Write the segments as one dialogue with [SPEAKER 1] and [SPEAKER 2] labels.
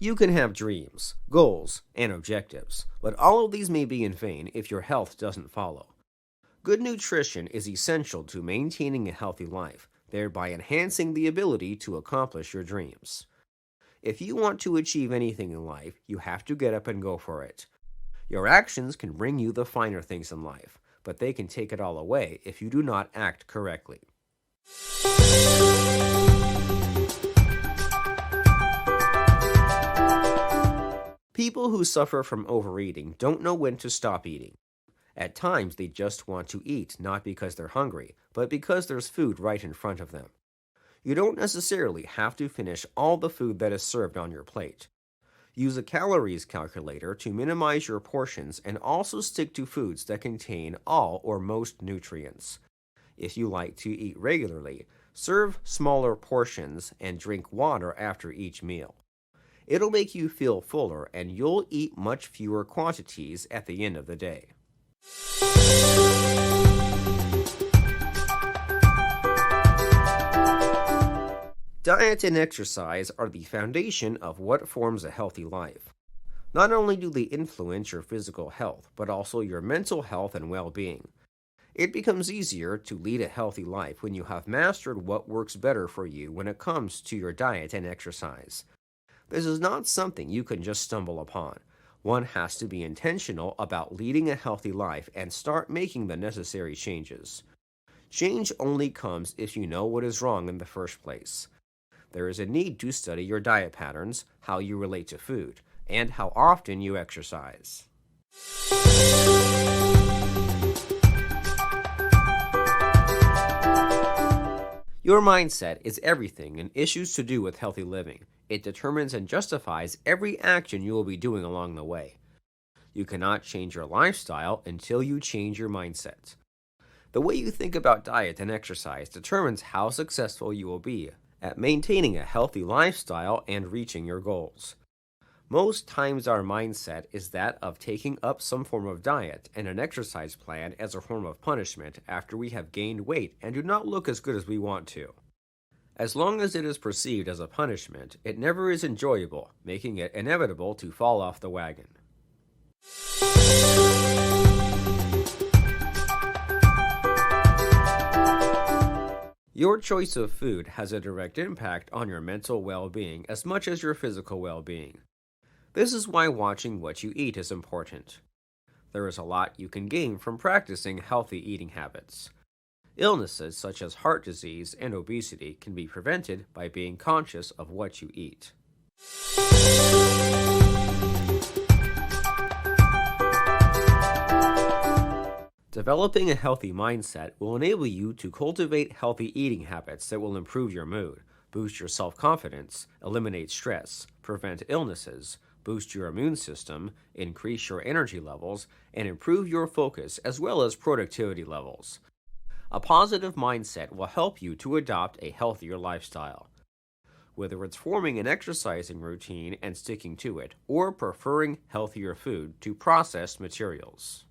[SPEAKER 1] You can have dreams, goals, and objectives, but all of these may be in vain if your health doesn't follow. Good nutrition is essential to maintaining a healthy life, thereby enhancing the ability to accomplish your dreams. If you want to achieve anything in life, you have to get up and go for it. Your actions can bring you the finer things in life, but they can take it all away if you do not act correctly. People who suffer from overeating don't know when to stop eating. At times, they just want to eat, not because they're hungry, but because there's food right in front of them. You don't necessarily have to finish all the food that is served on your plate. Use a calories calculator to minimize your portions and also stick to foods that contain all or most nutrients. If you like to eat regularly, serve smaller portions and drink water after each meal. It'll make you feel fuller and you'll eat much fewer quantities at the end of the day. Diet and exercise are the foundation of what forms a healthy life. Not only do they influence your physical health, but also your mental health and well-being. It becomes easier to lead a healthy life when you have mastered what works better for you when it comes to your diet and exercise. This is not something you can just stumble upon. One has to be intentional about leading a healthy life and start making the necessary changes. Change only comes if you know what is wrong in the first place. There is a need to study your diet patterns, how you relate to food, and how often you exercise. Your mindset is everything in issues to do with healthy living. It determines and justifies every action you will be doing along the way. You cannot change your lifestyle until you change your mindset. The way you think about diet and exercise determines how successful you will be at maintaining a healthy lifestyle and reaching your goals. Most times our mindset is that of taking up some form of diet and an exercise plan as a form of punishment after we have gained weight and do not look as good as we want to. As long as it is perceived as a punishment, it never is enjoyable, making it inevitable to fall off the wagon. Your choice of food has a direct impact on your mental well-being as much as your physical well-being. This is why watching what you eat is important. There is a lot you can gain from practicing healthy eating habits. Illnesses such as heart disease and obesity can be prevented by being conscious of what you eat. Developing a healthy mindset will enable you to cultivate healthy eating habits that will improve your mood, boost your self-confidence, eliminate stress, prevent illnesses, boost your immune system, increase your energy levels, and improve your focus as well as productivity levels. A positive mindset will help you to adopt a healthier lifestyle. Whether it's forming an exercising routine and sticking to it, or preferring healthier food to processed materials.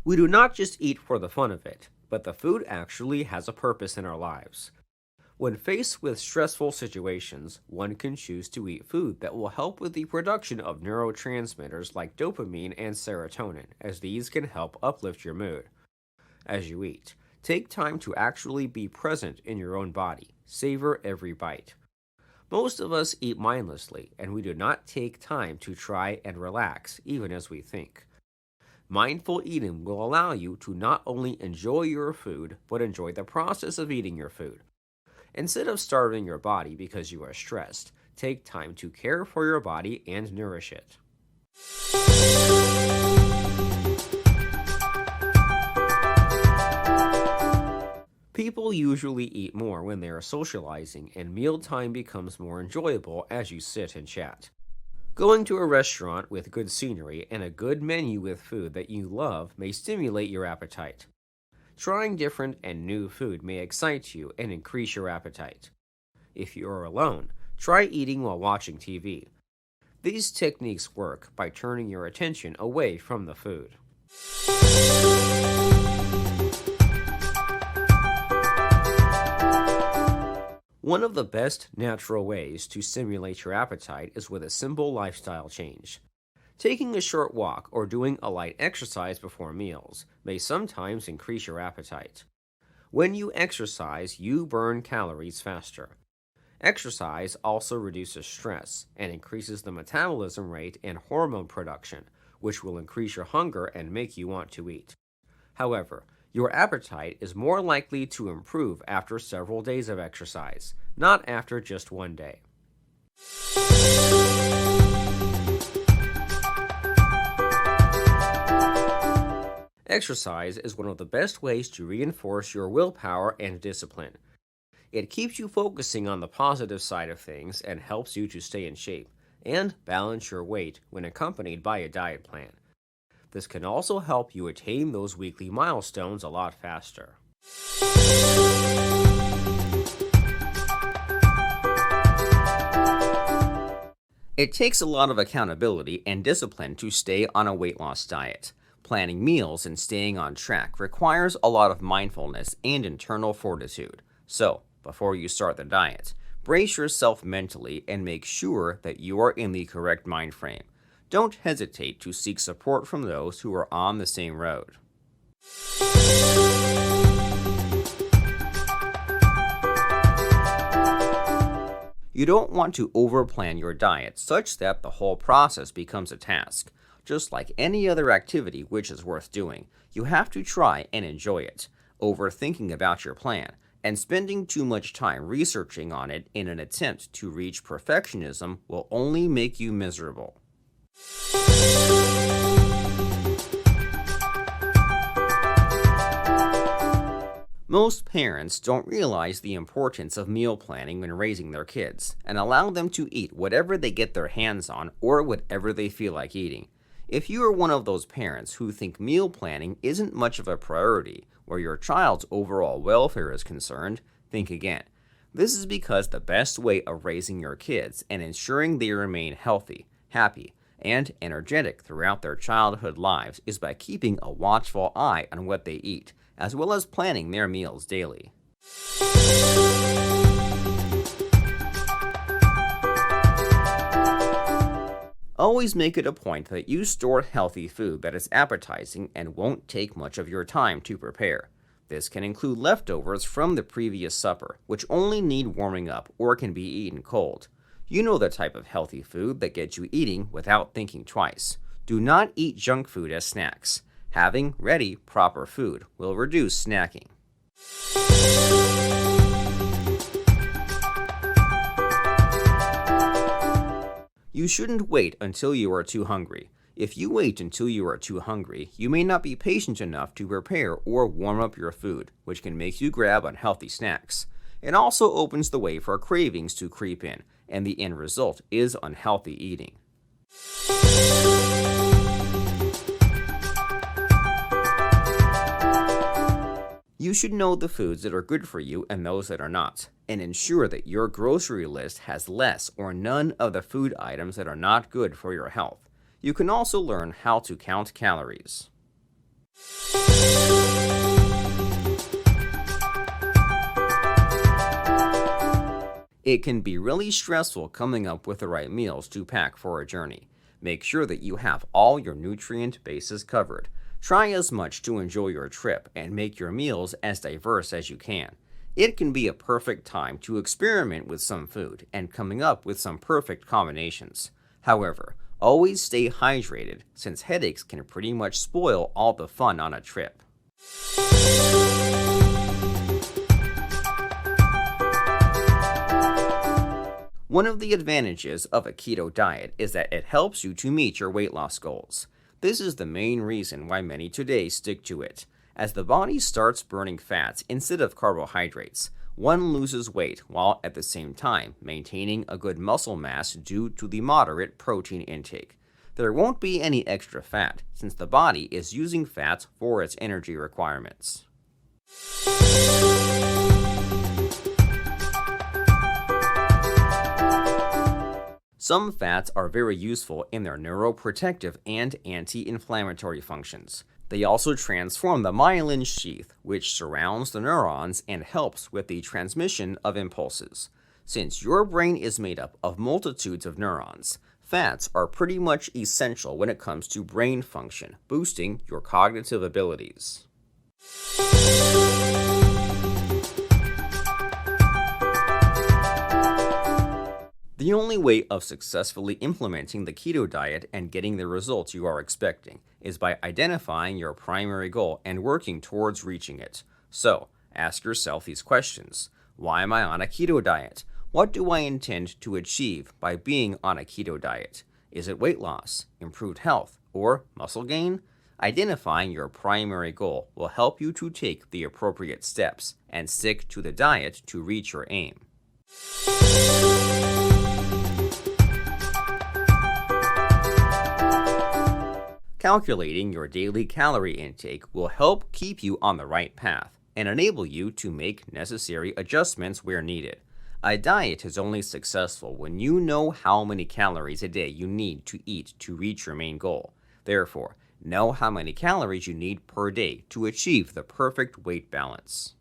[SPEAKER 1] We do not just eat for the fun of it, but the food actually has a purpose in our lives. When faced with stressful situations, one can choose to eat food that will help with the production of neurotransmitters like dopamine and serotonin, as these can help uplift your mood. As you eat, take time to actually be present in your own body. Savor every bite. Most of us eat mindlessly, and we do not take time to try and relax, even as we think. Mindful eating will allow you to not only enjoy your food, but enjoy the process of eating your food. Instead of starving your body because you are stressed, take time to care for your body and nourish it. People usually eat more when they are socializing, and mealtime becomes more enjoyable as you sit and chat. Going to a restaurant with good scenery and a good menu with food that you love may stimulate your appetite. Trying different and new food may excite you and increase your appetite. If you are alone, try eating while watching TV. These techniques work by turning your attention away from the food. One of the best natural ways to stimulate your appetite is with a simple lifestyle change. Taking a short walk or doing a light exercise before meals may sometimes increase your appetite. When you exercise, you burn calories faster. Exercise also reduces stress and increases the metabolism rate and hormone production, which will increase your hunger and make you want to eat. However, your appetite is more likely to improve after several days of exercise, not after just one day. Exercise is one of the best ways to reinforce your willpower and discipline. It keeps you focusing on the positive side of things and helps you to stay in shape and balance your weight when accompanied by a diet plan. This can also help you attain those weekly milestones a lot faster. It takes a lot of accountability and discipline to stay on a weight loss diet. Planning meals and staying on track requires a lot of mindfulness and internal fortitude. So, before you start the diet, brace yourself mentally and make sure that you are in the correct mind frame. Don't hesitate to seek support from those who are on the same road. You don't want to overplan your diet such that the whole process becomes a task. Just like any other activity which is worth doing, you have to try and enjoy it. Overthinking about your plan and spending too much time researching on it in an attempt to reach perfectionism will only make you miserable. Most parents don't realize the importance of meal planning when raising their kids and allow them to eat whatever they get their hands on or whatever they feel like eating. If you are one of those parents who think meal planning isn't much of a priority where your child's overall welfare is concerned, think again. This is because the best way of raising your kids and ensuring they remain healthy, happy, and energetic throughout their childhood lives is by keeping a watchful eye on what they eat, as well as planning their meals daily. Always make it a point that you store healthy food that is appetizing and won't take much of your time to prepare. This can include leftovers from the previous supper, which only need warming up or can be eaten cold. You know the type of healthy food that gets you eating without thinking twice. Do not eat junk food as snacks. Having ready, proper food will reduce snacking. You shouldn't wait until you are too hungry. If you wait until you are too hungry, you may not be patient enough to prepare or warm up your food, which can make you grab unhealthy snacks. It also opens the way for cravings to creep in, and the end result is unhealthy eating. You should know the foods that are good for you and those that are not, and ensure that your grocery list has less or none of the food items that are not good for your health. You can also learn how to count calories. It can be really stressful coming up with the right meals to pack for a journey. Make sure that you have all your nutrient bases covered. Try as much to enjoy your trip and make your meals as diverse as you can. It can be a perfect time to experiment with some food and coming up with some perfect combinations. However, always stay hydrated since headaches can pretty much spoil all the fun on a trip. One of the advantages of a keto diet is that it helps you to meet your weight loss goals. This is the main reason why many today stick to it. As the body starts burning fats instead of carbohydrates, one loses weight while at the same time maintaining a good muscle mass due to the moderate protein intake. There won't be any extra fat since the body is using fats for its energy requirements. Some fats are very useful in their neuroprotective and anti-inflammatory functions. They also transform the myelin sheath, which surrounds the neurons and helps with the transmission of impulses. Since your brain is made up of multitudes of neurons, fats are pretty much essential when it comes to brain function, boosting your cognitive abilities. The only way of successfully implementing the keto diet and getting the results you are expecting is by identifying your primary goal and working towards reaching it. So, ask yourself these questions. Why am I on a keto diet? What do I intend to achieve by being on a keto diet? Is it weight loss, improved health, or muscle gain? Identifying your primary goal will help you to take the appropriate steps and stick to the diet to reach your aim. Calculating your daily calorie intake will help keep you on the right path and enable you to make necessary adjustments where needed. A diet is only successful when you know how many calories a day you need to eat to reach your main goal. Therefore, know how many calories you need per day to achieve the perfect weight balance.